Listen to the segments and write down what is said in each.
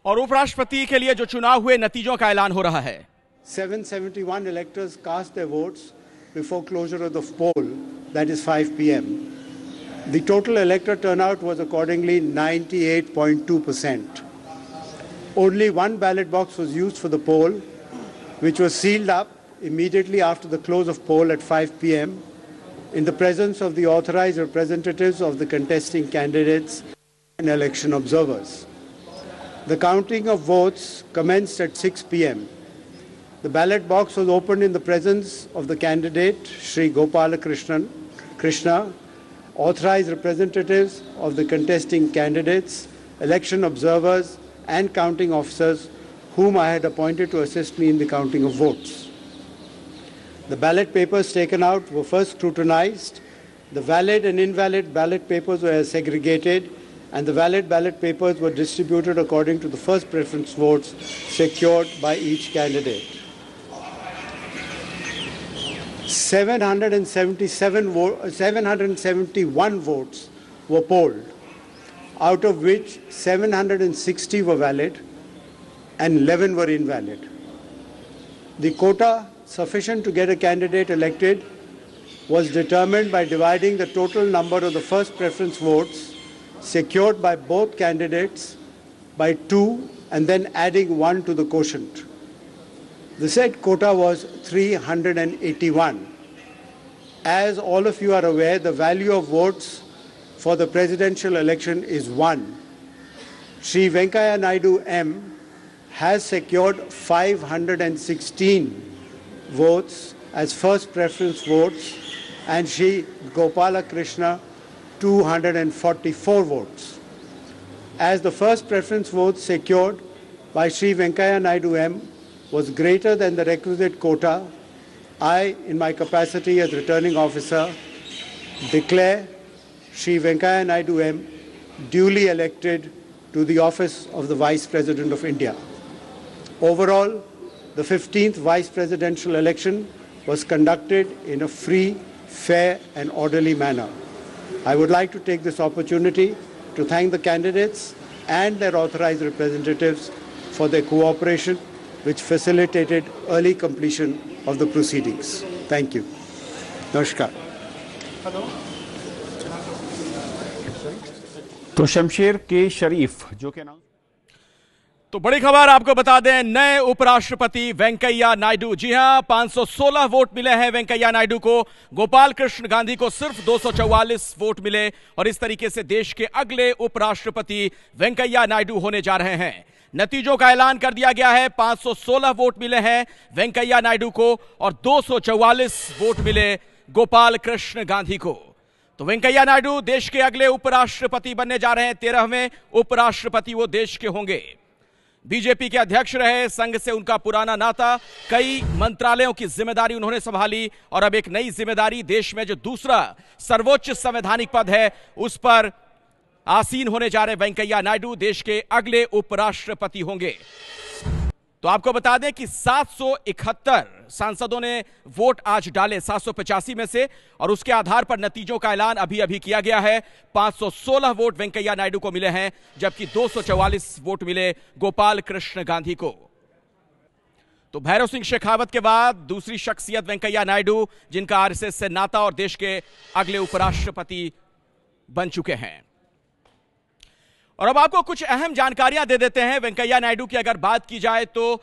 और उपराष्ट्रपति के लिए जो चुनाव हुए नतीजों का ऐलान हो रहा है। 771 electors cast their votes before closure of the poll, that is 5 p.m. The total elector turnout was accordingly 98.2%. Only one ballot box was used for the poll, which was sealed up immediately after the close of poll at 5 p.m. in the presence of the authorized representatives of the contesting candidates and election observers. The counting of votes commenced at 6 p.m. The ballot box was opened in the presence of the candidate, Shri Gopala Krishna, authorized representatives of the contesting candidates, election observers, and counting officers whom I had appointed to assist me in the counting of votes. The ballot papers taken out were first scrutinized. The valid and invalid ballot papers were segregated, and the valid ballot papers were distributed according to the first preference votes secured by each candidate. 771 votes were polled, out of which 760 were valid and 11 were invalid. The quota sufficient to get a candidate elected was determined by dividing the total number of the first preference votes secured by both candidates by 2 and then adding 1 to the quotient. The said quota was 381. As all of you are aware, the value of votes for the presidential election is 1. Shri Venkaiah Naidu M has secured 516 votes as first preference votes, and Shri Gopala Krishna 244 votes. As the first preference votes secured by Shri Venkaiah Naidu M was greater than the requisite quota, I, in my capacity as returning officer, declare Shri Venkaiah Naidu M duly elected to the office of the Vice President of India. Overall, the 15th Vice Presidential election was conducted in a free, fair and orderly manner. I would like to take this opportunity to thank the candidates and their authorized representatives for their cooperation, which facilitated early completion of the proceedings. Thank you. Namaskar. तो शमशेर के शरीफ जो के नाम। तो बड़ी खबर आपको बता दें, नए उपराष्ट्रपति वेंकैया नायडू। जी हां, 516 वोट मिले हैं वेंकैया नायडू को। गोपाल कृष्ण गांधी को सिर्फ 244 वोट मिले और इस तरीके से देश के अगले उपराष्ट्रपति वेंकैया नायडू होने जा रहे हैं। नतीजों का ऐलान कर दिया गया है। 516 वोट मिले हैं वेंकैया नायडू को और 244 वोट मिले गोपाल कृष्ण गांधी को। तो वेंकैया नायडू देश के अगले उपराष्ट्रपति बनने जा रहे हैं। 13वें उपराष्ट्रपति वो देश के होंगे। बीजेपी के अध्यक्ष रहे, संघ से उनका पुराना नाता, कई मंत्रालयों की जिम्मेदारी उन्होंने संभाली और अब एक नई जिम्मेदारी, देश में जो दूसरा सर्वोच्च संवैधानिक पद है उस पर आसीन होने जा रहे वेंकैया नायडू देश के अगले उपराष्ट्रपति होंगे। तो आपको बता दें कि 771 सांसदों ने वोट आज डाले 785 में से, और उसके आधार पर नतीजों का ऐलान अभी अभी किया गया है। 516 वोट वेंकैया नायडू को मिले हैं, जबकि 244 वोट मिले गोपाल कृष्ण गांधी को। तो भैरव सिंह शेखावत के बाद दूसरी शख्सियत वेंकैया नायडू, जिनका आरएसएस से नाता और देश के अगले उपराष्ट्रपति बन चुके हैं। और अब आपको कुछ अहम जानकारियां दे देते हैं वेंकैया नायडू की। अगर बात की जाए तो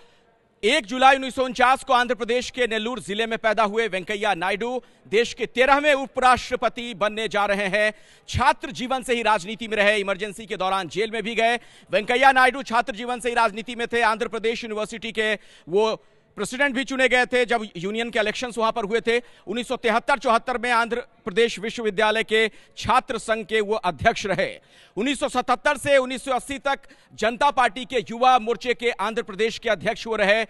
1 जुलाई 1949 को आंध्र प्रदेश के नेल्लूर जिले में पैदा हुए वेंकैया नायडू देश के 13वें उपराष्ट्रपति बनने जा रहे हैं। छात्र जीवन से ही राजनीति में रहे, इमरजेंसी के दौरान जेल में भी गए। वेंकैया नायडू छात्र जीवन से ही राजनीति में थे। आंध्र प्रदेश यूनिवर्सिटी के वो प्रेसिडेंट भी चुने गए थे जब यूनियन के इलेक्शंस वहां पर हुए थे। 1973-74 में आंध्र प्रदेश विश्वविद्यालय के छात्र संघ के वो अध्यक्ष रहे। 1977 से 1980 तक जनता पार्टी के युवा मोर्चे के आंध्र प्रदेश के अध्यक्ष वो रहे।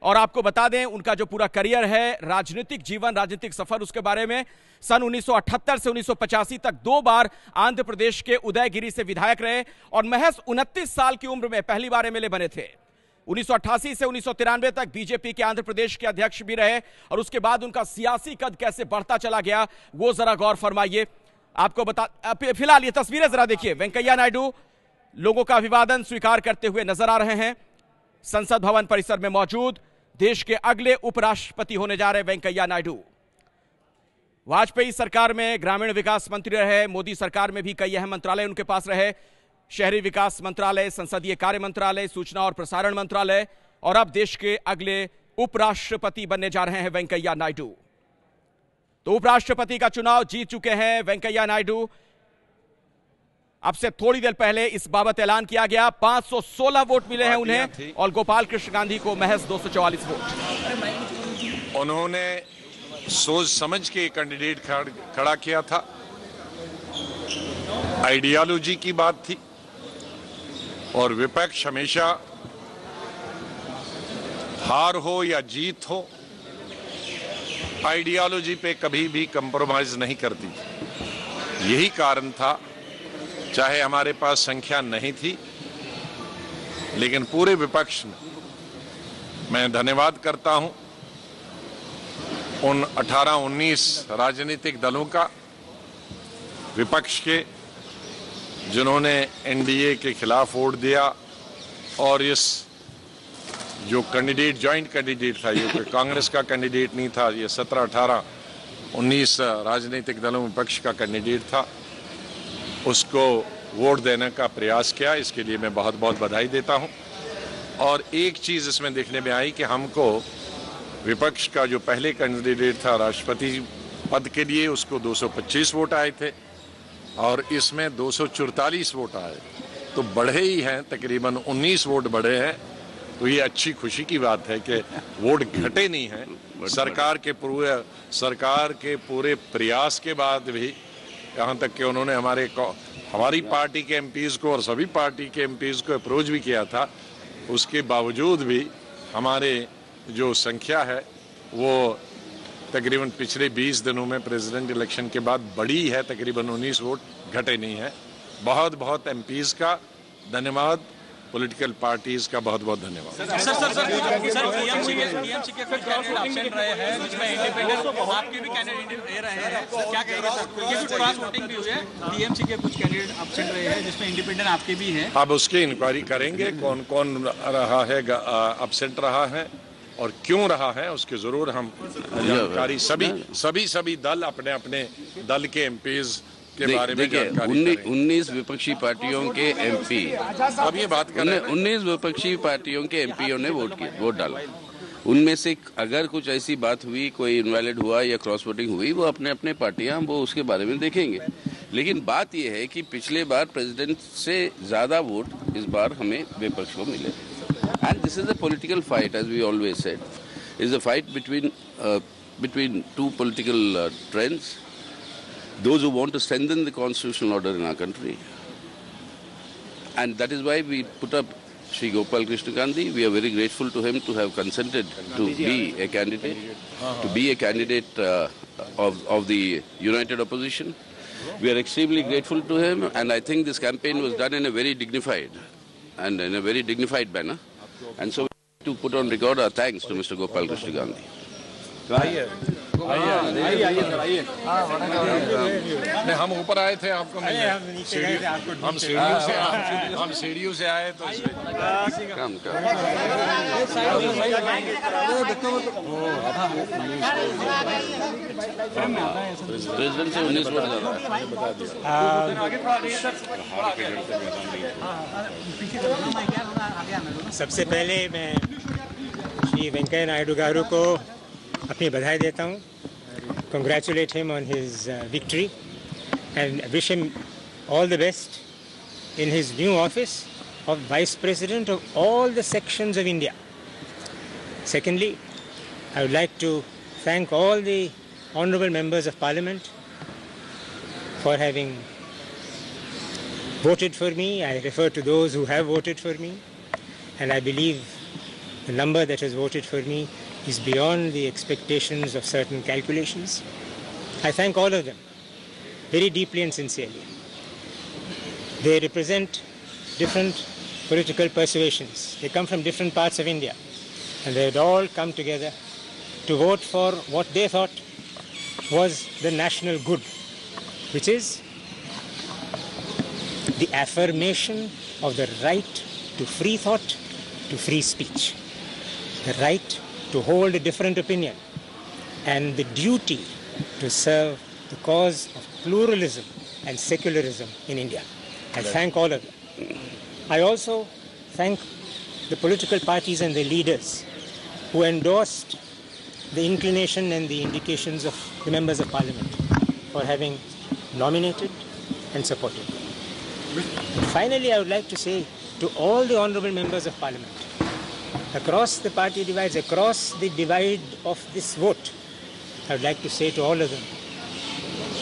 और आपको बता दें उनका जो पूरा करियर है, राजनीतिक जीवन, राजनीतिक सफर, उसके बारे में सन 1978 से 1985 तक 2 बार आंध्र प्रदेश के उदयगिरी से विधायक रहे और महज 29 साल की उम्र में पहली बार एमएलए बने थे। 1988 से 1993 तक बीजेपी के आंध्र प्रदेश के अध्यक्ष भी रहे और उसके बाद उनका सियासी कद कैसे बढ़ता चला गया वो जरा गौर फरमाइए। आपको बता, फिलहाल ये तस्वीरें जरा देखिए। वेंकैया नायडू लोगों का अभिवादन स्वीकार करते हुए नजर आ रहे हैं। संसद भवन परिसर में मौजूद देश के अगले उपराष्ट्रपति होने जा रहे वेंकैया नायडू। वाजपेयी सरकार में ग्रामीण विकास मंत्री रहे, मोदी सरकार में भी कई अहम मंत्रालय उनके पास रहे, शहरी विकास मंत्रालय, संसदीय कार्य मंत्रालय, सूचना और प्रसारण मंत्रालय, और अब देश के अगले उपराष्ट्रपति बनने जा रहे हैं वेंकैया नायडू। तो उपराष्ट्रपति का चुनाव जीत चुके हैं वेंकैया नायडू। अब से थोड़ी देर पहले इस बाबत ऐलान किया गया। 516 वोट मिले हैं उन्हें और गोपाल कृष्ण गांधी को महज 244 वोट। उन्होंने सोच समझ के कैंडिडेट खड़ा किया था। आइडियोलॉजी की बात थी और विपक्ष हमेशा हार हो या जीत हो आइडियोलॉजी पे कभी भी कंप्रोमाइज नहीं करती। यही कारण था, चाहे हमारे पास संख्या नहीं थी, लेकिन पूरे विपक्ष में मैं धन्यवाद करता हूं उन 18-19 राजनीतिक दलों का, विपक्ष के, जिन्होंने एनडीए के खिलाफ वोट दिया और इस जो कैंडिडेट ज्वाइंट कैंडिडेट था, ये कांग्रेस का कैंडिडेट नहीं था, ये 17, 18, 19 राजनीतिक दलों विपक्ष का कैंडिडेट था, उसको वोट देने का प्रयास किया। इसके लिए मैं बहुत बहुत बधाई देता हूं। और एक चीज इसमें देखने में आई कि हमको विपक्ष का जो पहले कैंडिडेट था राष्ट्रपति पद के लिए, उसको 225 वोट आए थे और इसमें 244 वोट आए, तो बढ़े ही हैं, तकरीबन 19 वोट बढ़े हैं। तो ये अच्छी खुशी की बात है कि वोट घटे नहीं हैं। सरकार के पूरे प्रयास के बाद भी, यहाँ तक कि उन्होंने हमारी पार्टी के एमपीज को और सभी पार्टी के एमपीज को अप्रोच भी किया था, उसके बावजूद भी हमारे जो संख्या है वो तकरीबन पिछले 20 दिनों में प्रेसिडेंट इलेक्शन के बाद बढ़ी है, तकरीबन 19 वोट, घटे नहीं है। बहुत बहुत एमपीज का धन्यवाद, पॉलिटिकल पार्टीज का बहुत बहुत धन्यवाद। टीएमसी के कुछ कैंडिडेट एब्सेंट रहे हैं, जिसमें इंडिपेंडेंट आपके भी कैंडिडेट दे रहे हैं, क्या कहेंगे सर? क्योंकि क्रॉस वोटिंग भी हुई है, टीएमसी के कुछ कैंडिडेट एब्सेंट रहे हैं, जिसमें इंडिपेंडेंट आपके भी हैं। अब उसकी इंक्वायरी करेंगे, कौन कौन रहा है, एब्सेंट रहा है और क्यों रहा है, उसके जरूर हम जानकारी सभी दल अपने अपने दल के एमपीज के बारे में जानकारी करेंगे। 19 विपक्षी पार्टियों के एमपी, अब ये बात करें, 19 विपक्षी पार्टियों के एमपीओ ने वोट डाला। उनमें से अगर कुछ ऐसी बात हुई, कोई इनवैलिड हुआ या क्रॉस वोटिंग हुई, वो अपने अपने पार्टियां वो उसके बारे में देखेंगे। लेकिन बात यह है कि पिछले बार प्रेसिडेंट से ज्यादा वोट इस बार हमें विपक्ष को मिले। And this is a political fight, as we always said, is a fight between two political trends. Those who want to strengthen the constitutional order in our country. And that is why we put up Shri Gopal Krishna Gandhi. We are very grateful to him to have consented to be a candidate, of the united opposition. We are extremely grateful to him, and I think this campaign was done in a very dignified manner. And so we need to put on record our thanks to Mr. Gopal Krishna Gandhi. नहीं, हम ऊपर आए थे आपको मिलने, हम सीढ़ियों से आए तो काम कर प्रेसिडेंट से 19 वोट ज्यादा है। सबसे पहले मैं श्री वेंकैया नायडू गारू को अपनी बधाई देता हूँ, congratulate him on his victory and wish him all the best in his new office of Vice President of all the sections of India. Secondly, I would like to thank all the honourable members of Parliament for having voted for me. I refer to those who have voted for me, and I believe the number that has voted for me is beyond the expectations of certain calculations. I thank all of them very deeply and sincerely. They represent different political persuasions. They come from different parts of India, and they had all come together to vote for what they thought was the national good, which is the affirmation of the right to free thought, to free speech, the right to hold a different opinion, and the duty to serve the cause of pluralism and secularism in India. I thank all of them. I also thank the political parties and their leaders who endorsed the inclination and the indications of the members of Parliament for having nominated and supported. And finally, I would like to say to all the honourable members of Parliament, across the party divides, across the divide of this vote, I would like to say to all of them,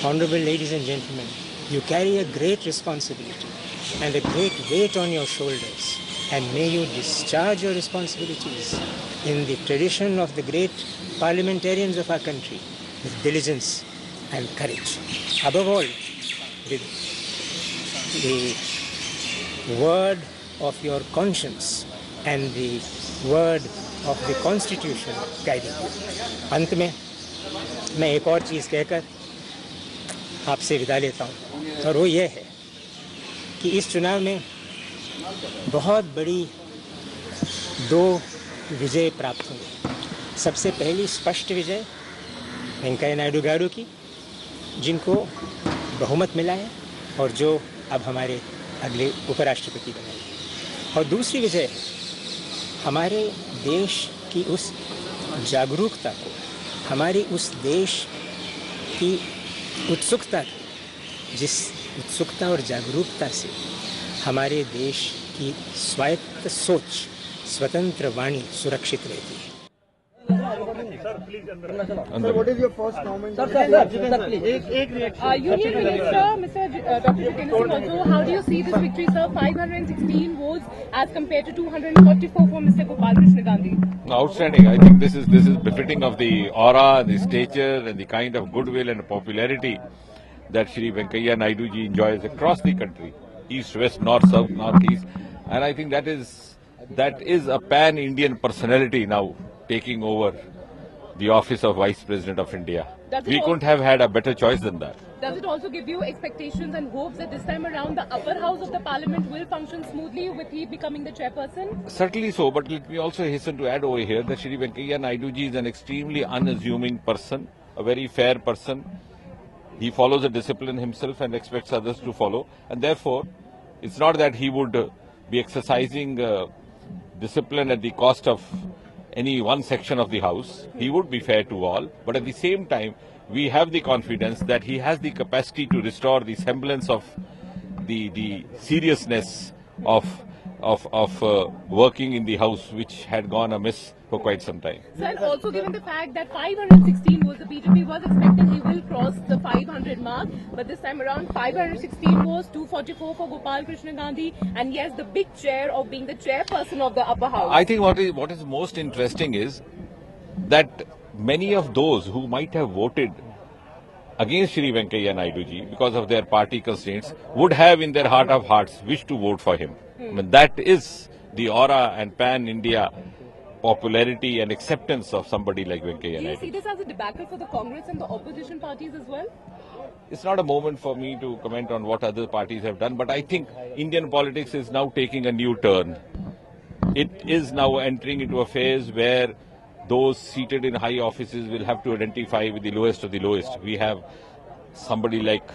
honourable ladies and gentlemen, you carry a great responsibility and a great weight on your shoulders, and may you discharge your responsibilities in the tradition of the great parliamentarians of our country with diligence and courage. Above all, with the word of your conscience and the word of the Constitution guiding you. अंत में मैं एक और चीज़ कहकर आपसे विदा लेता हूँ, और वो ये है कि इस चुनाव में बहुत बड़ी दो विजय प्राप्त हुई। सबसे पहली स्पष्ट विजय वेंकैया नायडू गारू की, जिनको बहुमत मिला है और जो अब हमारे अगले उपराष्ट्रपति बने। और दूसरी विजय हमारे देश की उस जागरूकता को, हमारी उस देश की उत्सुकता, जिस उत्सुकता और जागरूकता से हमारे देश की स्वायत्त सोच, स्वतंत्र वाणी सुरक्षित रहती है। What is your first comment? Sir, Union Minister, Mr. Dr. Jitendra Singh also, how do you see this victory, sir? 516 votes as compared to 244 for Mr. Gopal Krishna Gandhi. Outstanding. I think this is befitting of the aura, the stature, and the kind of goodwill and popularity that Shri Venkaiah Naidu ji enjoys across the country, east, west, north, south, northeast, and I think that is a pan-Indian personality now taking over the office of Vice President of India. We couldn't have had a better choice than that. Does it also give you expectations and hopes that this time around the upper house of the parliament will function smoothly with he becoming the chairperson? Certainly so, but let me also hasten to add over here that Shri Venkaiah Naidu ji is an extremely unassuming person, a very fair person. He follows a discipline himself and expects others to follow, and therefore it's not that he would be exercising discipline at the cost of any one section of the house. He would be fair to all, but at the same time we have the confidence that he has the capacity to restore the semblance of the seriousness of working in the house, which had gone amiss for quite some time. Sir, and also given the fact that 516 was the BJP was expecting he will cross the 500 mark, but this time around 516 was 244 for Gopal Krishna Gandhi, and yes, the big chair of being the chairperson of the upper house. I think what is most interesting is that many of those who might have voted against Shri Venkaiah Naidu ji because of their party constraints would have in their heart of hearts wished to vote for him. I mean, that is the aura and pan-India popularity and acceptance of somebody like Venkaiah Naidu. Do you see this as a debacle for the Congress and the opposition parties as well? It's not a moment for me to comment on what other parties have done, but I think Indian politics is now taking a new turn. It is now entering into a phase where those seated in high offices will have to identify with the lowest of the lowest. We have somebody like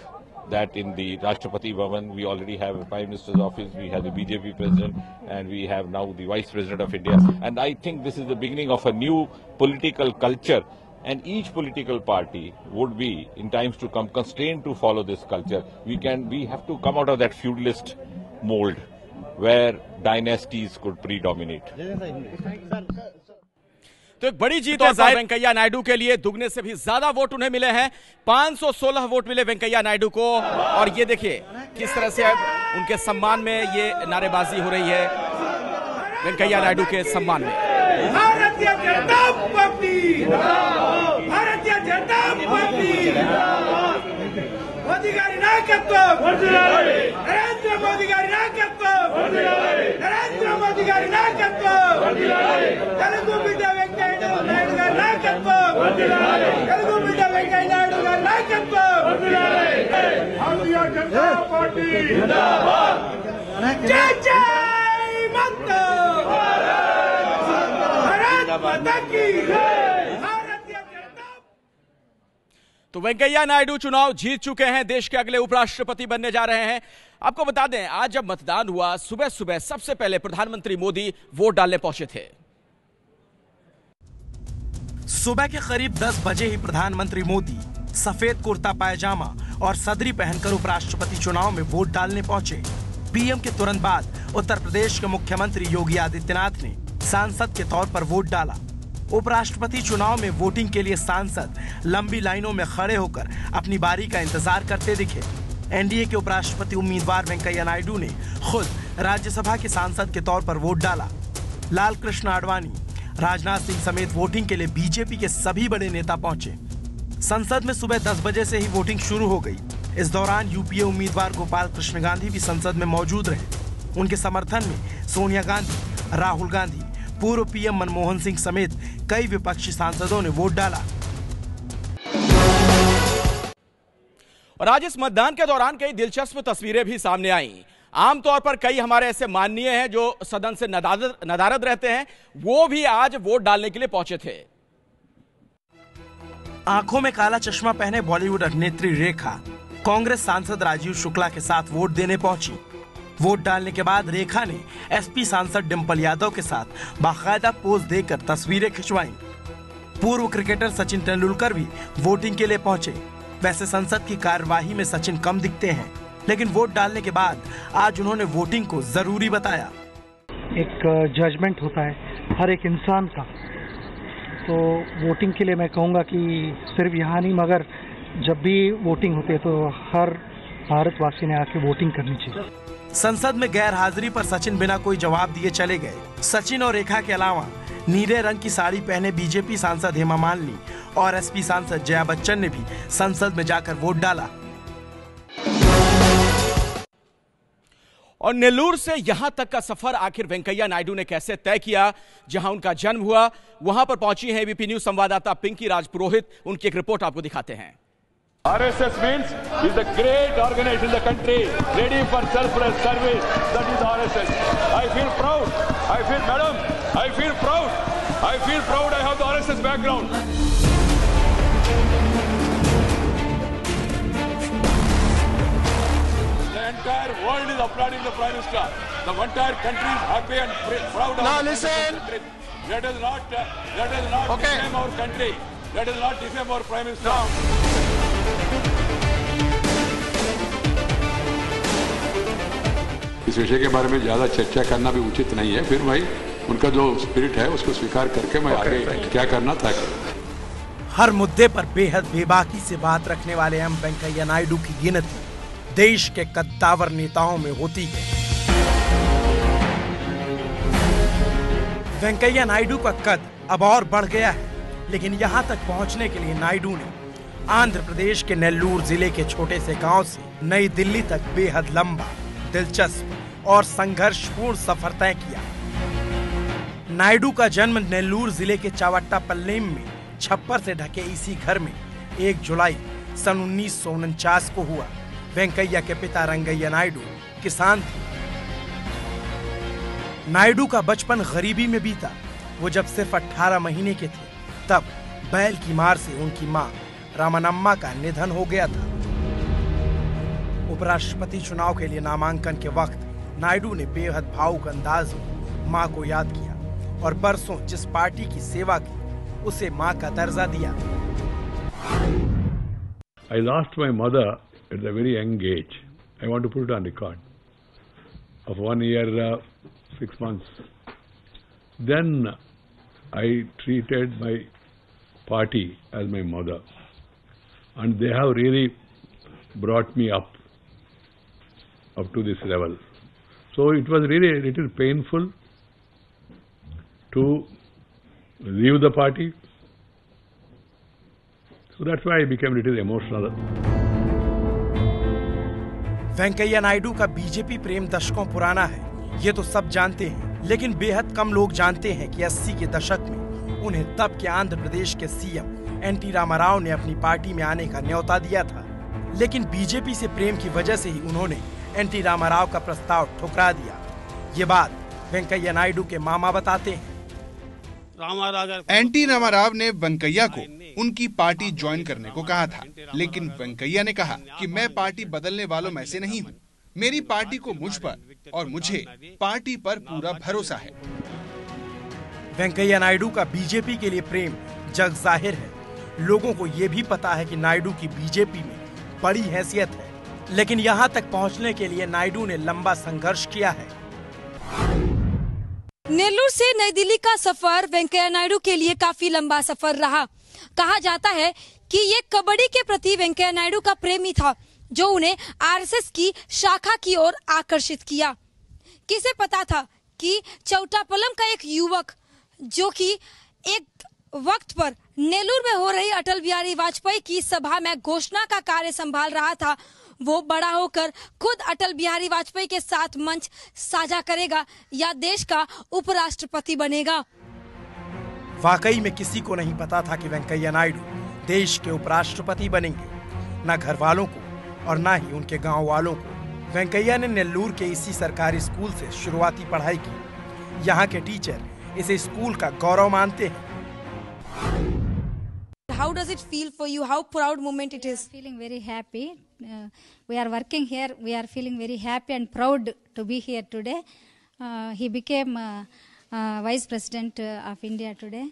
that in the Rashtrapati Bhavan. We already have a Prime Minister's office, we have the BJP President, and we have now the Vice President of India. And I think this is the beginning of a new political culture, and each political party would be, in times to come, constrained to follow this culture. We have to come out of that feudalist mold where dynasties could predominate. तो एक बड़ी जीत है वेंकैया नायडू के लिए। दुगने से भी ज्यादा वोट उन्हें मिले हैं, 516 वोट मिले वेंकैया नायडू को। और ये देखिए किस तरह से उनके सम्मान में ये नारेबाजी हो रही है, वेंकैया नायडू के सम्मान में। भारतीय जनता पार्टी, भारतीय जनता पार्टी, मोदी गारी नायकत्व, नरेंद्र मोदी गारी नायकत्व, नरेंद्र मोदी गारी नायकत्व, तेलुगु बिड्ड वेंकैया नायडू गारी नायकत्व, तेलुगु बिड्ड वेंकैया नायडू गारी भारतीय जनता पार्टी जिंदाबाद। जय जय माता भारत माता की जय। भारतीय जनता। तो वेंकैया नायडू चुनाव जीत चुके हैं, देश के अगले उपराष्ट्रपति बनने जा रहे हैं। आपको बता दें, आज जब मतदान हुआ, सुबह सुबह सबसे पहले प्रधानमंत्री मोदी वोट डालने पहुंचे थे। सुबह के करीब 10 बजे ही प्रधानमंत्री मोदी सफेद कुर्ता पायजामा और सदरी पहनकर उपराष्ट्रपति चुनाव में वोट डालने पहुंचे। पीएम के तुरंत बाद उत्तर प्रदेश के मुख्यमंत्री योगी आदित्यनाथ ने सांसद के तौर पर वोट डाला। उपराष्ट्रपति चुनाव में वोटिंग के लिए सांसद लंबी लाइनों में खड़े होकर अपनी बारी का इंतजार करते दिखे। एनडीए के उपराष्ट्रपति उम्मीदवार वेंकैया नायडू ने खुद राज्यसभा के सांसद के तौर पर वोट डाला। लाल कृष्ण आडवाणी, राजनाथ सिंह समेत वोटिंग के लिए बीजेपी के सभी बड़े नेता पहुंचे। संसद में सुबह 10 बजे से ही वोटिंग शुरू हो गई। इस दौरान यूपीए उम्मीदवार गोपाल कृष्ण गांधी भी संसद में मौजूद रहे। उनके समर्थन में सोनिया गांधी, राहुल गांधी, पूर्व पीएम मनमोहन सिंह समेत कई विपक्षी सांसदों ने वोट डाला। और आज इस मतदान के दौरान कई दिलचस्प तस्वीरें भी सामने आईं। आमतौर पर कई हमारे ऐसे माननीय हैं जो सदन से नदारद रहते हैं, वो भी आज वोट डालने के लिए पहुंचे थे। आंखों में काला चश्मा पहने बॉलीवुड अभिनेत्री रेखा कांग्रेस सांसद राजीव शुक्ला के साथ वोट देने पहुंची। वोट डालने के बाद रेखा ने एसपी सांसद डिंपल यादव के साथ बाकायदा पोज देकर तस्वीरें खिंचवाईं। पूर्व क्रिकेटर सचिन तेंदुलकर भी वोटिंग के लिए पहुंचे। वैसे संसद की कार्यवाही में सचिन कम दिखते हैं, लेकिन वोट डालने के बाद आज उन्होंने वोटिंग को जरूरी बताया। एक जजमेंट होता है हर एक इंसान का, तो वोटिंग के लिए मैं कहूँगा कि सिर्फ यहाँ नहीं मगर जब भी वोटिंग होती है तो हर भारतवासी ने आके वोटिंग करनी चाहिए। संसद में गैर हाजिरी पर सचिन बिना कोई जवाब दिए चले गए। सचिन और रेखा के अलावा नीले रंग की साड़ी पहने बीजेपी सांसद हेमा मालिनी और एसपी सांसद जया बच्चन ने भी संसद में जाकर वोट डाला। और नेल्लूर से यहां तक का सफर आखिर वेंकैया नायडू ने कैसे तय किया, जहां उनका जन्म हुआ, वहां पर पहुंची हैं एबीपी न्यूज संवाददाता पिंकी राजपुरोहित। उनकी एक रिपोर्ट आपको दिखाते हैं। RSS means is the great organization in the country ready for selfless service. That is RSS. I feel proud. I feel, madam, I feel proud. I feel proud I have the RSS background. The entire world is applauding the Prime Minister. The entire country is happy and proud of Now listen. Let us not defame our country. Let us not defame our Prime Minister. इस विषय के बारे में ज्यादा चर्चा करना भी उचित नहीं है। फिर भाई उनका जो स्पिरिट है उसको स्वीकार करके मैं आगे क्या करना था करूं। हर मुद्दे पर बेहद बेबाकी से बात रखने वाले एम वेंकैया नायडू की गिनती देश के कद्दावर नेताओं में होती है। वेंकैया नायडू का कद अब और बढ़ गया है, लेकिन यहां तक पहुंचने के लिए नायडू ने आंध्र प्रदेश के नेल्लूर जिले के छोटे से गांव से नई दिल्ली तक बेहद लंबा, दिलचस्प और संघर्षपूर्ण सफर तय किया। नायडू का जन्म नेल्लूर जिले के चावट्टापल्लेम में छप्पर से ढके इसी घर में 1 जुलाई सन 1949 को हुआ। वेंकैया के पिता रंगैया नायडू किसान थे। नायडू का बचपन गरीबी में बीता। वो जब सिर्फ 18 महीने के थे तब बैल की मार से उनकी मां रामनम्मा का निधन हो गया था। उपराष्ट्रपति चुनाव के लिए नामांकन के वक्त नायडू ने बेहद भावुक अंदाज में मां को याद किया और बरसों जिस पार्टी की सेवा की उसे मां का दर्जा दिया। I lost my mother at a very young age. I want to put it on record. Of 1 year, 6 months. Then I treated my party as my mother. And they have really brought me up to this level. So it was really a little painful to leave the party. So that's why I became a little emotional. Venkaiah Naidu का BJP प्रेम दशकों पुराना है, ये तो सब जानते हैं, लेकिन बेहद कम लोग जानते हैं कि 80 के दशक में उन्हें तब के आंध्र प्रदेश के सीएम एनटी रामाराव ने अपनी पार्टी में आने का न्योता दिया था, लेकिन बीजेपी से प्रेम की वजह से ही उन्होंने एनटी रामाराव का प्रस्ताव ठुकरा दिया। ये बात वेंकैया नायडू के मामा बताते हैं। एनटी रामाराव ने वेंकैया को उनकी पार्टी ज्वाइन करने को कहा था, लेकिन वेंकैया ने कहा कि मैं पार्टी बदलने वालों में से नहीं हूँ। मेरी पार्टी को मुझ पर और मुझे पार्टी पर पूरा भरोसा है। वेंकैया नायडू का बीजेपी के लिए प्रेम जग जाहिर है। लोगों को ये भी पता है कि नायडू की बीजेपी में बड़ी हैसियत है, लेकिन यहाँ तक पहुँचने के लिए नायडू ने लंबा संघर्ष किया है। नेल्लूर से नई दिल्ली का सफर वेंकैया नायडू के लिए काफी लंबा सफर रहा। कहा जाता है कि ये कबड्डी के प्रति वेंकैया नायडू का प्रेम ही था जो उन्हें आरएसएस की शाखा की ओर आकर्षित किया। किसे पता था कि चौटापलम का एक युवक जो कि एक वक्त पर नेल्लूर में हो रही अटल बिहारी वाजपेयी की सभा में घोषणा का कार्य संभाल रहा था, वो बड़ा होकर खुद अटल बिहारी वाजपेयी के साथ मंच साझा करेगा या देश का उपराष्ट्रपति बनेगा। वाकई में किसी को नहीं पता था कि वेंकैया नायडू देश के उपराष्ट्रपति बनेंगे, न घर वालों को और न ही उनके गांव वालों को। वेंकैया ने नेल्लूर के इसी सरकारी स्कूल से शुरुआती पढ़ाई की। यहाँ के टीचर इसे स्कूल का गौरव मानते हैं। How does it feel for you? How proud moment it is? Feeling very happy. We are working here. We are feeling very happy and proud to be here today. He became Vice President of India today.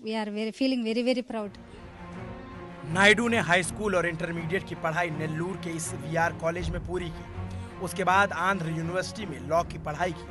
We are feeling very proud. Naidu ने high school और intermediate की पढ़ाई नेल्लूर के इस VR college में पूरी की। उसके बाद आंध्र यूनिवर्सिटी में लॉ की पढ़ाई की।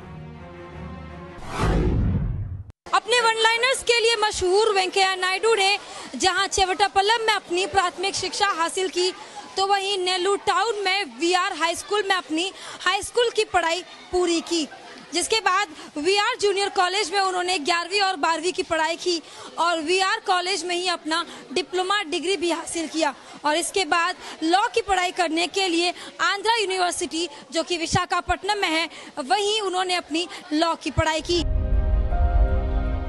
अपने वन लाइनर्स के लिए मशहूर वेंकैया नायडू ने जहां चेवटापल्लम में अपनी प्राथमिक शिक्षा हासिल की, तो वहीं नेल्लूर टाउन में वीआर हाई स्कूल में अपनी हाई स्कूल की पढ़ाई पूरी की। जिसके बाद वीआर जूनियर कॉलेज में उन्होंने 11वीं और 12वीं की पढ़ाई की और वीआर कॉलेज में ही अपना डिप्लोमा डिग्री भी हासिल किया। और इसके बाद लॉ की पढ़ाई करने के लिए आंध्रा यूनिवर्सिटी जो कि विशाखापट्टनम में है, वहीं उन्होंने अपनी लॉ की पढ़ाई की।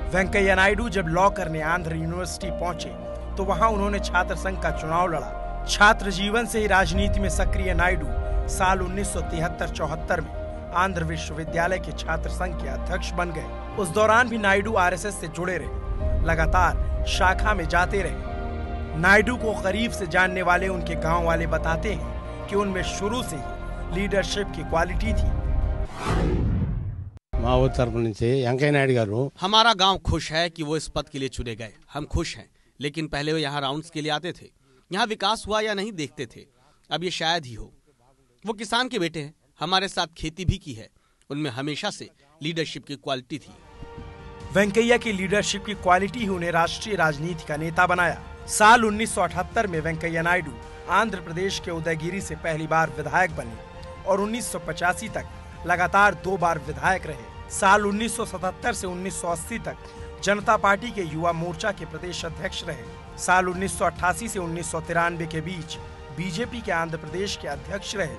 वेंकैया नायडू जब लॉ करने आंध्र यूनिवर्सिटी पहुंचे तो वहां उन्होंने छात्र संघ का चुनाव लड़ा। छात्र जीवन से ही राजनीति में सक्रिय नायडू साल 1973-74 में आंध्र विश्वविद्यालय के छात्र संघ के अध्यक्ष बन गए। उस दौरान भी नायडू आरएसएस से जुड़े रहे, लगातार शाखा में जाते रहे। नायडू को करीब से जानने वाले उनके गांव वाले बताते हैं कि उनमें शुरू से ही लीडरशिप की क्वालिटी थी। हमारा गांव खुश है कि वो इस पद के लिए चुने गए। हम खुश हैं, लेकिन पहले वो यहाँ राउंड्स के लिए आते थे। यहाँ विकास हुआ या नहीं देखते थे। अब ये शायद ही हो। वो किसान के बेटे हैं, हमारे साथ खेती भी की है। उनमें हमेशा से लीडरशिप की क्वालिटी थी। वेंकैया की लीडरशिप की क्वालिटी ही उन्हें राष्ट्रीय राजनीति का नेता बनाया। साल 1978 में वेंकैया नायडू आंध्र प्रदेश के उदयगिरी से पहली बार विधायक बने और 1985 तक लगातार 2 बार विधायक रहे। साल 1977 से 1980 तक जनता पार्टी के युवा मोर्चा के प्रदेश अध्यक्ष रहे। साल 1988 से 1993 के बीच बीजेपी के आंध्र प्रदेश के अध्यक्ष रहे।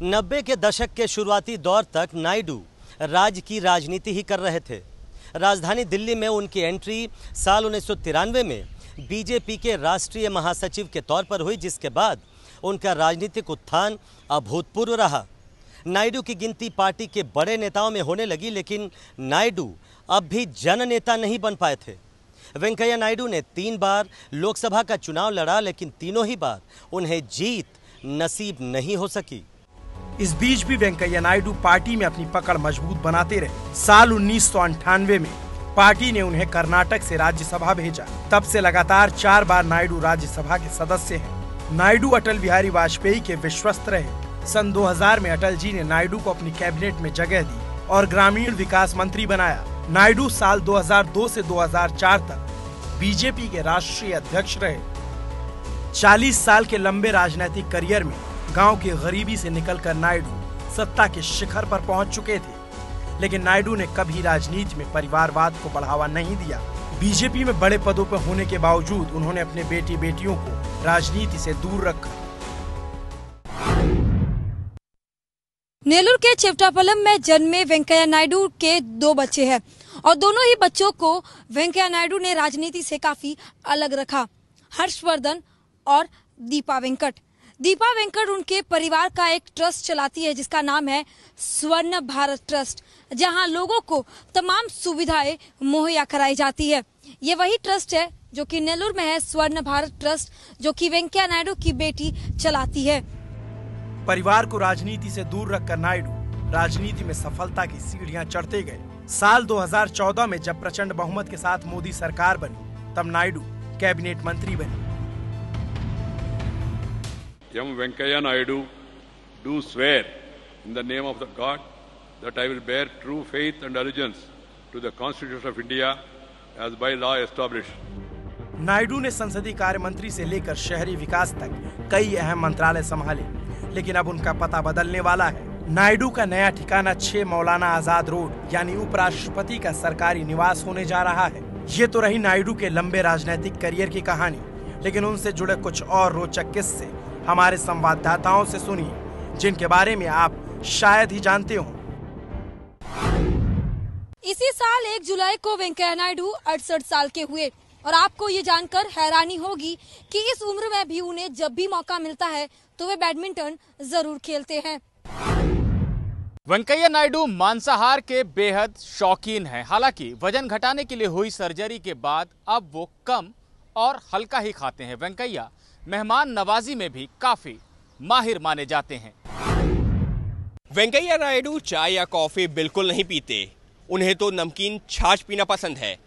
90 के दशक के शुरुआती दौर तक नायडू राज्य की राजनीति ही कर रहे थे। राजधानी दिल्ली में उनकी एंट्री साल 1993 में बीजेपी के राष्ट्रीय महासचिव के तौर पर हुई, जिसके बाद उनका राजनीतिक उत्थान अभूतपूर्व रहा। नायडू की गिनती पार्टी के बड़े नेताओं में होने लगी, लेकिन नायडू अब भी जननेता नहीं बन पाए थे। वेंकैया नायडू ने 3 बार लोकसभा का चुनाव लड़ा, लेकिन तीनों ही बार उन्हें जीत नसीब नहीं हो सकी। इस बीच भी वेंकैया नायडू पार्टी में अपनी पकड़ मजबूत बनाते रहे। साल 1998 में पार्टी ने उन्हें कर्नाटक से राज्यसभा भेजा। तब से लगातार 4 बार नायडू राज्यसभा के सदस्य हैं। नायडू अटल बिहारी वाजपेयी के विश्वस्त रहे। सन 2000 में अटल जी ने नायडू को अपनी कैबिनेट में जगह दी और ग्रामीण विकास मंत्री बनाया। नायडू साल 2002 से 2004 तक बीजेपी के राष्ट्रीय अध्यक्ष रहे। 40 साल के लंबे राजनीतिक करियर में गांव की गरीबी से निकलकर नायडू सत्ता के शिखर पर पहुंच चुके थे, लेकिन नायडू ने कभी राजनीति में परिवारवाद को बढ़ावा नहीं दिया। बीजेपी में बड़े पदों पर होने के बावजूद उन्होंने अपने बेटी बेटियों को राजनीति से दूर रखा। नेल्लूर के चेवटापल्लम में जन्मे वेंकैया नायडू के 2 बच्चे हैं और दोनों ही बच्चों को वेंकैया नायडू ने राजनीति से काफी अलग रखा। हर्षवर्धन और दीपा वेंकट उनके परिवार का एक ट्रस्ट चलाती है जिसका नाम है स्वर्ण भारत ट्रस्ट, जहां लोगों को तमाम सुविधाएं मुहैया कराई जाती है। ये वही ट्रस्ट है जो कि नेल्लोर में है, स्वर्ण भारत ट्रस्ट, जो कि वेंकैया नायडू की बेटी चलाती है। परिवार को राजनीति से दूर रखकर नायडू राजनीति में सफलता की सीढ़ियां चढ़ते गए। साल 2014 में जब प्रचंड बहुमत के साथ मोदी सरकार बनी, तब नायडू कैबिनेट मंत्री बने। M. Venkaiah Naidu do swear in the name of the God that I will bear true faith and allegiance to the Constitution of India as by law established. Naidu ने संसदीय कार्य मंत्री से लेकर शहरी विकास तक कई अहम मंत्रालय संभाले, लेकिन अब उनका पता बदलने वाला है। नायडू का नया ठिकाना 6 मौलाना आजाद रोड यानी उपराष्ट्रपति का सरकारी निवास होने जा रहा है। ये तो रही नायडू के लंबे राजनीतिक करियर की कहानी, लेकिन उनसे जुड़े कुछ और रोचक किस्से हमारे संवाददाताओं से सुनिए, जिनके बारे में आप शायद ही जानते हो। इसी साल 1 जुलाई को वेंकैया नायडू 68 साल के हुए और आपको ये जानकर हैरानी होगी कि इस उम्र में भी उन्हें जब भी मौका मिलता है तो वे बैडमिंटन जरूर खेलते हैं। वेंकैया नायडू मांसाहार के बेहद शौकीन हैं। हालांकि वजन घटाने के लिए हुई सर्जरी के बाद अब वो कम और हल्का ही खाते हैं। वेंकैया मेहमान नवाजी में भी काफी माहिर माने जाते हैं। वेंकैया नायडू चाय या कॉफी बिल्कुल नहीं पीते, उन्हें तो नमकीन छाछ पीना पसंद है।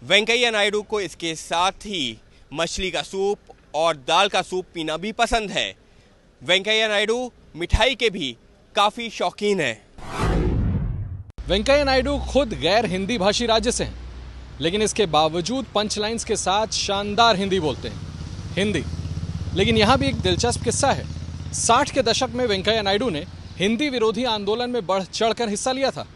वेंकैया नायडू को इसके साथ ही मछली का सूप और दाल का सूप पीना भी पसंद है। वेंकैया नायडू मिठाई के भी काफी शौकीन है। वेंकैया नायडू खुद गैर हिंदी भाषी राज्य से हैं, लेकिन इसके बावजूद पंच लाइन्स के साथ शानदार हिंदी बोलते हैं। हिंदी, लेकिन यहाँ भी एक दिलचस्प किस्सा है। 60 के दशक में वेंकैया नायडू ने हिंदी विरोधी आंदोलन में बढ़ चढ़कर हिस्सा लिया था।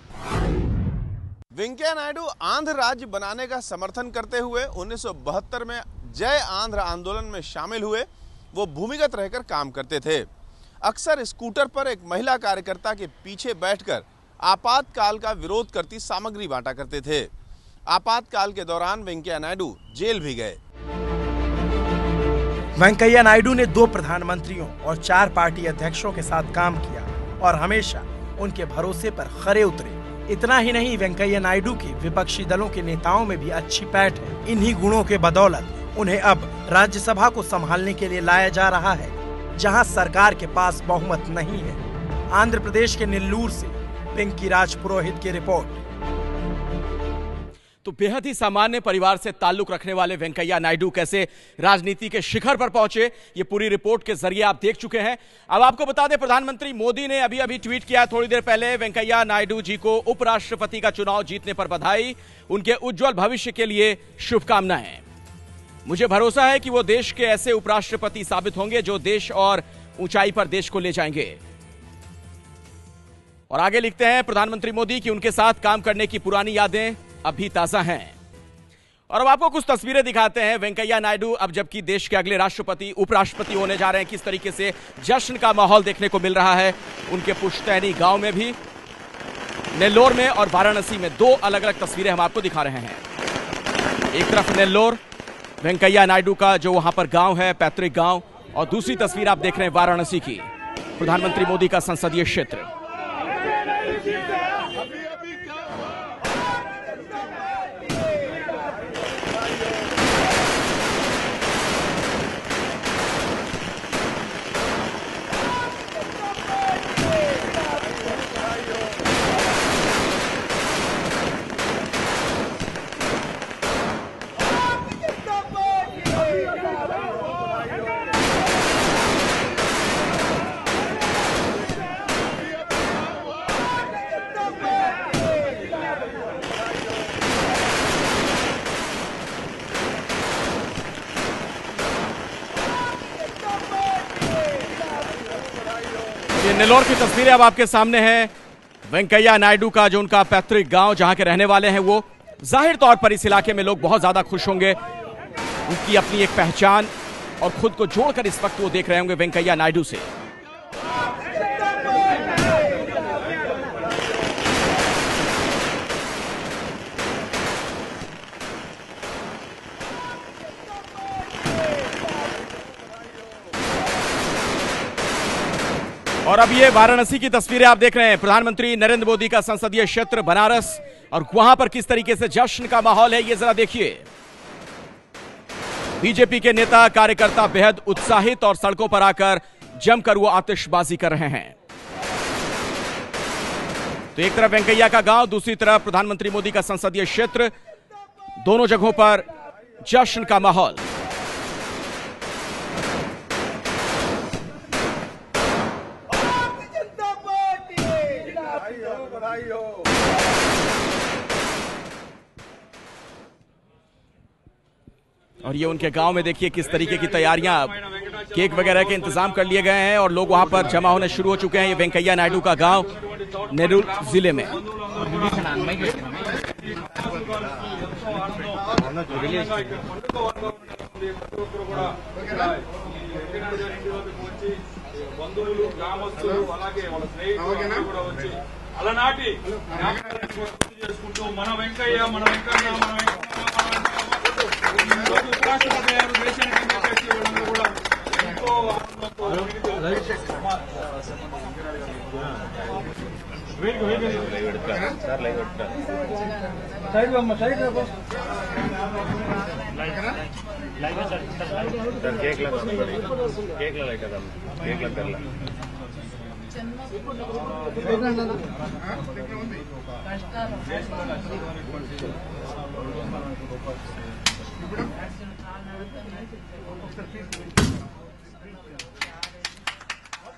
वेंकैया नायडू आंध्र राज्य बनाने का समर्थन करते हुए 1972 में जय आंध्र आंदोलन में शामिल हुए। वो भूमिगत रहकर काम करते थे। अक्सर स्कूटर पर एक महिला कार्यकर्ता के पीछे बैठकर आपातकाल का विरोध करती सामग्री बांटा करते थे। आपातकाल के दौरान वेंकैया नायडू जेल भी गए। वेंकैया नायडू ने 2 प्रधानमंत्रियों और 4 पार्टी अध्यक्षों के साथ काम किया और हमेशा उनके भरोसे पर खरे उतरे। इतना ही नहीं, वेंकैया नायडू की विपक्षी दलों के नेताओं में भी अच्छी पैठ है। इन्हीं गुणों के बदौलत उन्हें अब राज्यसभा को संभालने के लिए लाया जा रहा है, जहां सरकार के पास बहुमत नहीं है। आंध्र प्रदेश के नेल्लूर से पिंकी राज पुरोहित की रिपोर्ट। तो बेहद ही सामान्य परिवार से ताल्लुक रखने वाले वेंकैया नायडू कैसे राजनीति के शिखर पर पहुंचे, ये पूरी रिपोर्ट के जरिए आप देख चुके हैं। अब आपको बता दें, प्रधानमंत्री मोदी ने अभी ट्वीट किया थोड़ी देर पहले, वेंकैया नायडू जी को उपराष्ट्रपति का चुनाव जीतने पर बधाई, उनके उज्जवल भविष्य के लिए शुभकामनाएं। मुझे भरोसा है कि वो देश के ऐसे उपराष्ट्रपति साबित होंगे जो देश और ऊंचाई पर देश को ले जाएंगे। और आगे लिखते हैं प्रधानमंत्री मोदी कि उनके साथ काम करने की पुरानी यादें अभी ताजा हैं। और अब आपको कुछ तस्वीरें दिखाते हैं। वेंकैया नायडू अब जबकि देश के अगले राष्ट्रपति उपराष्ट्रपति होने जा रहे हैं, किस तरीके से जश्न का माहौल देखने को मिल रहा है उनके पुश्तैनी गांव में भी। नेल्लोर में और वाराणसी में 2 अलग अलग तस्वीरें हम आपको दिखा रहे हैं। एक तरफ नेल्लोर, वेंकैया नायडू का जो वहां पर गांव है, पैतृक गांव, और दूसरी तस्वीर आप देख रहे हैं वाराणसी की, प्रधानमंत्री मोदी का संसदीय क्षेत्र। ये नेल्लोर की तस्वीरें अब आपके सामने है। वेंकैया नायडू का जो उनका पैतृक गांव, जहां के रहने वाले हैं वो, जाहिर तौर पर इस इलाके में लोग बहुत ज्यादा खुश होंगे। उनकी अपनी एक पहचान और खुद को जोड़कर इस वक्त वो देख रहे होंगे वेंकैया नायडू से। और अब ये वाराणसी की तस्वीरें आप देख रहे हैं। प्रधानमंत्री नरेंद्र मोदी का संसदीय क्षेत्र बनारस, और वहां पर किस तरीके से जश्न का माहौल है ये जरा देखिए। बीजेपी के नेता कार्यकर्ता बेहद उत्साहित और सड़कों पर आकर जमकर वो आतिशबाजी कर रहे हैं। तो एक तरफ वेंकैया का गांव, दूसरी तरफ प्रधानमंत्री मोदी का संसदीय क्षेत्र, दोनों जगहों पर जश्न का माहौल। और ये उनके गांव में देखिए किस तरीके की तैयारियां, केक वगैरह के इंतजाम कर लिए गए हैं और लोग वहां पर जमा होने शुरू हो चुके हैं। ये वेंकैया नायडू का गांव नेरुल जिले में। అలనాటి చేసుకుంటూ మన వెంకయ్య మన వెంకన్న మన ఉపరాష్ట్రపతి గారు దేశానికి చెప్పేసి వాళ్ళందరూ కూడా ఎంతో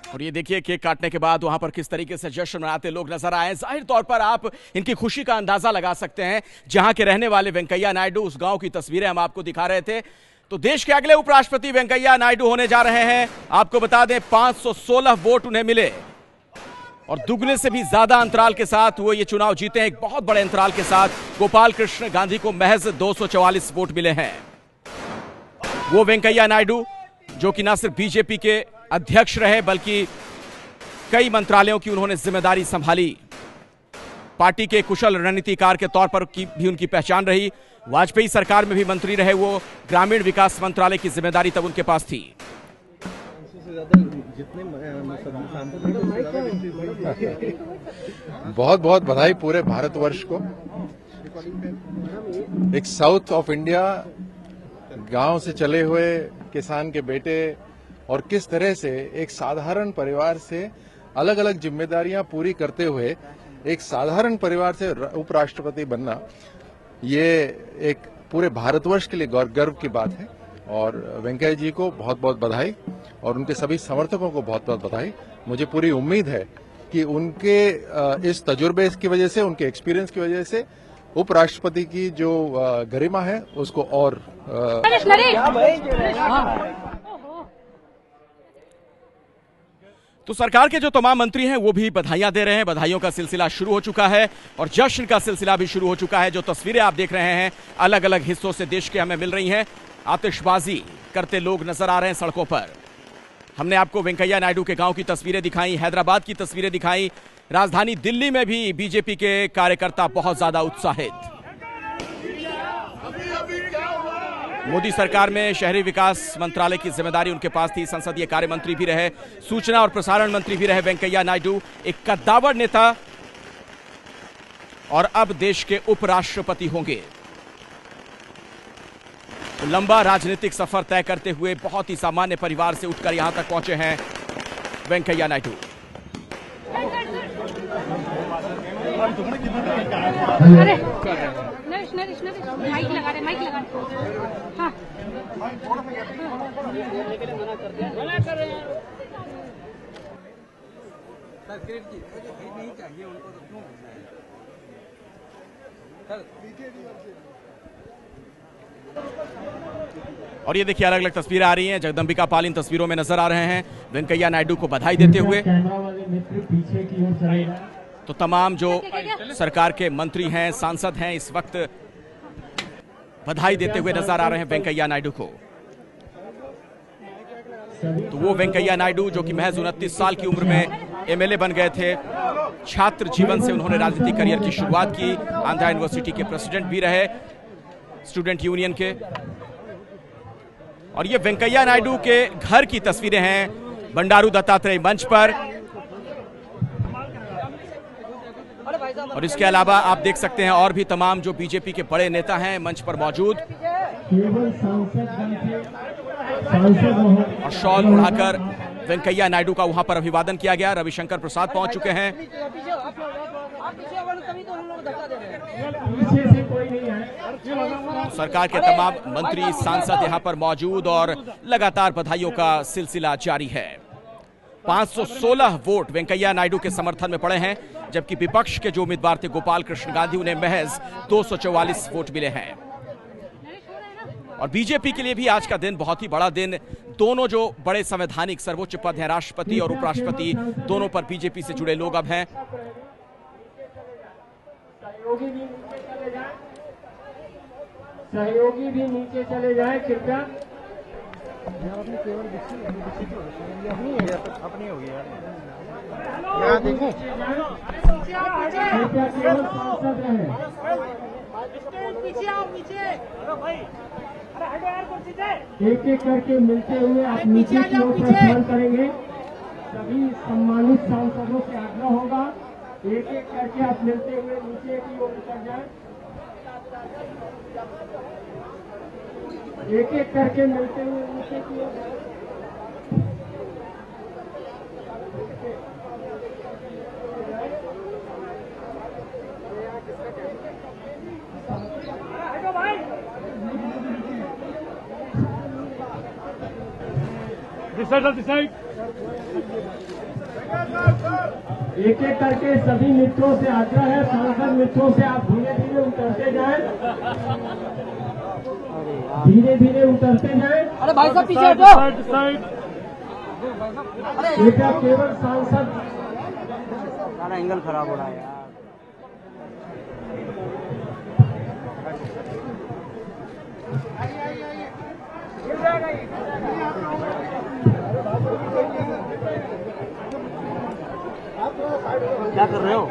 और ये देखिए केक काटने के बाद वहां पर किस तरीके से जश्न मनाते लोग नजर आए। जाहिर तौर पर आप इनकी खुशी का अंदाजा लगा सकते हैं। जहां के रहने वाले वेंकैया नायडू, उस गांव की तस्वीरें हम आपको दिखा रहे थे। तो देश के अगले उपराष्ट्रपति वेंकैया नायडू होने जा रहे हैं। आपको बता दें 516 वोट उन्हें मिले और दुगने से भी ज्यादा अंतराल के साथ वो ये चुनाव जीते हैं। एक बहुत बड़े अंतराल के साथ गोपाल कृष्ण गांधी को महज 244 वोट मिले हैं। वो वेंकैया नायडू जो कि न सिर्फ बीजेपी के अध्यक्ष रहे बल्कि कई मंत्रालयों की उन्होंने जिम्मेदारी संभाली। पार्टी के कुशल रणनीतिकार के तौर पर भी उनकी पहचान रही। वाजपेयी सरकार में भी मंत्री रहे वो। ग्रामीण विकास मंत्रालय की जिम्मेदारी तब उनके पास थी। बहुत बहुत बधाई पूरे भारतवर्ष को। एक साउथ ऑफ इंडिया गांव से चले हुए किसान के बेटे और किस तरह से एक साधारण परिवार से अलग अलग जिम्मेदारियां पूरी करते हुए एक साधारण परिवार से उपराष्ट्रपति बनना, ये एक पूरे भारतवर्ष के लिए गर्व की बात है। और वेंकैया जी को बहुत बहुत बधाई और उनके सभी समर्थकों को बहुत बहुत बधाई। मुझे पूरी उम्मीद है कि उनके इस तजुर्बे की वजह से, उनके एक्सपीरियंस की वजह से उपराष्ट्रपति की जो गरिमा है उसको और तो सरकार के जो तमाम मंत्री हैं वो भी बधाइयां दे रहे हैं। बधाइयों का सिलसिला शुरू हो चुका है और जश्न का सिलसिला भी शुरू हो चुका है। जो तस्वीरें आप देख रहे हैं अलग अलग हिस्सों से देश के हमें मिल रही हैं। आतिशबाजी करते लोग नजर आ रहे हैं सड़कों पर। हमने आपको वेंकैया नायडू के गांव की तस्वीरें दिखाई, हैदराबाद की तस्वीरें दिखाई। राजधानी दिल्ली में भी बीजेपी के कार्यकर्ता बहुत ज्यादा उत्साहित। मोदी सरकार में शहरी विकास मंत्रालय की जिम्मेदारी उनके पास थी। संसदीय कार्य मंत्री भी रहे, सूचना और प्रसारण मंत्री भी रहे वेंकैया नायडू। एक कद्दावर नेता और अब देश के उपराष्ट्रपति होंगे। तो लंबा राजनीतिक सफर तय करते हुए बहुत ही सामान्य परिवार से उठकर यहां तक पहुंचे हैं वेंकैया नायडू। माइक लगा रहे, माइक लगा रहे। हाँ। मना कर रहे हैं। नहीं चाहिए उनको तो क्यों? और ये देखिए अलग अलग तस्वीरें आ रही हैं। जगदम्बिका पाल इन तस्वीरों में नजर आ रहे हैं वेंकैया नायडू को बधाई देते हुए। तो तमाम जो सरकार के मंत्री हैं, सांसद हैं, इस वक्त बधाई देते हुए नजर आ रहे हैं वेंकैया नायडू को। तो वो वेंकैया नायडू जो कि महज 29 साल की उम्र में एमएलए बन गए थे। छात्र जीवन से उन्होंने राजनीतिक करियर की शुरुआत की। आंध्रा यूनिवर्सिटी के प्रेसिडेंट भी रहे स्टूडेंट यूनियन के। और ये वेंकैया नायडू के घर की तस्वीरें हैं बंडारू दत्तात्रेय मंच पर। और इसके अलावा आप देख सकते हैं और भी तमाम जो बीजेपी के बड़े नेता हैं मंच पर मौजूद, और शॉल उड़ाकर वेंकैया नायडू का वहां पर अभिवादन किया गया। रविशंकर प्रसाद पहुंच चुके हैं। सरकार के तमाम मंत्री सांसद यहां पर मौजूद और लगातार बधाइयों का सिलसिला जारी है। 516 वोट वेंकैया नायडू के समर्थन में पड़े हैं, जबकि विपक्ष के जो उम्मीदवार थे गोपाल कृष्ण गांधी, उन्हें महज 244 वोट मिले हैं। और बीजेपी के लिए भी आज का दिन बहुत ही बड़ा दिन। दोनों जो बड़े संवैधानिक सर्वोच्च पद हैं, राष्ट्रपति और उपराष्ट्रपति, दोनों पर बीजेपी से जुड़े लोग अब हैं। सहयोगी भी नीचे चले जाए कृपया। अपनी होगी यार, देखो एक एक करके मिलते हुए आप नीचे की ओर प्रस्थान करेंगे। सभी सम्मानित सांसदों से आग्रह होगा, एक एक करके आप मिलते हुए नीचे की ओर उतर जाए। एक एक करके मिलते हुए नीचे की ओर। एक एक करके सभी मित्रों से आग्रह है, सांसद मित्रों से आप धीरे धीरे उतरते जाएं, धीरे धीरे उतरते जाएं। अरे भाई साहब पीछे हटो। बेटा केवल सांसद, सारा एंगल खराब हो रहा है यार। क्या कर रहे हो?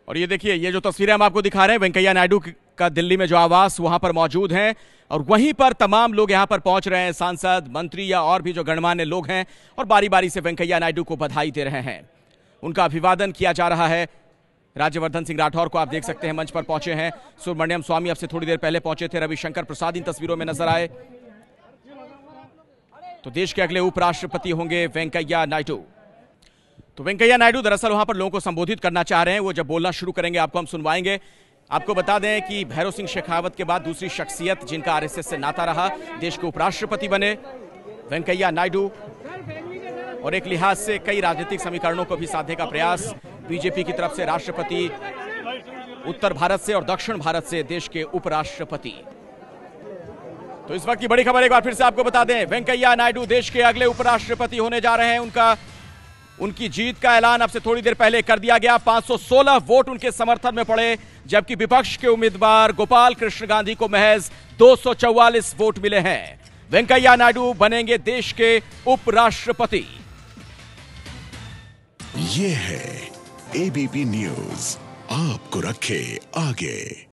और ये देखिए, ये जो तस्वीरें हम आपको दिखा रहे हैं, वेंकैया नायडू का दिल्ली में जो आवास वहां पर मौजूद है, और वहीं पर तमाम लोग यहां पर पहुंच रहे हैं, सांसद, मंत्री या और भी जो गणमान्य लोग हैं, और बारी बारी से वेंकैया नायडू को बधाई दे रहे हैं। उनका अभिवादन किया जा रहा है। राज्यवर्धन सिंह राठौर को आप देख सकते हैं मंच पर पहुंचे हैं। सुब्रमण्यम स्वामी अब से थोड़ी देर पहले पहुंचे थे। रविशंकर प्रसाद इन तस्वीरों में नजर आए। तो देश के अगले उपराष्ट्रपति होंगे वेंकैया नायडू। तो वेंकैया नायडू दरअसल वहां पर लोगों को संबोधित करना चाह रहे हैं। वो जब बोलना शुरू करेंगे आपको हम सुनवाएंगे। आपको बता दें कि भैरव सिंह शेखावत के बाद दूसरी शख्सियत जिनका आरएसएस से नाता रहा, देश के उपराष्ट्रपति बने वेंकैया नायडू। और एक लिहाज से कई राजनीतिक समीकरणों को भी साधने का प्रयास बीजेपी की तरफ से। राष्ट्रपति उत्तर भारत से और दक्षिण भारत से देश के उपराष्ट्रपति। तो इस वक्त की बड़ी खबर एक बार फिर से आपको बता दें, वेंकैया नायडू देश के अगले उपराष्ट्रपति होने जा रहे हैं। उनकी जीत का ऐलान अब से थोड़ी देर पहले कर दिया गया। 516 वोट उनके समर्थन में पड़े, जबकि विपक्ष के उम्मीदवार गोपाल कृष्ण गांधी को महज 244 वोट मिले हैं। वेंकैया नायडू बनेंगे देश के उपराष्ट्रपति। ये है एबीपी न्यूज, आपको रखे आगे।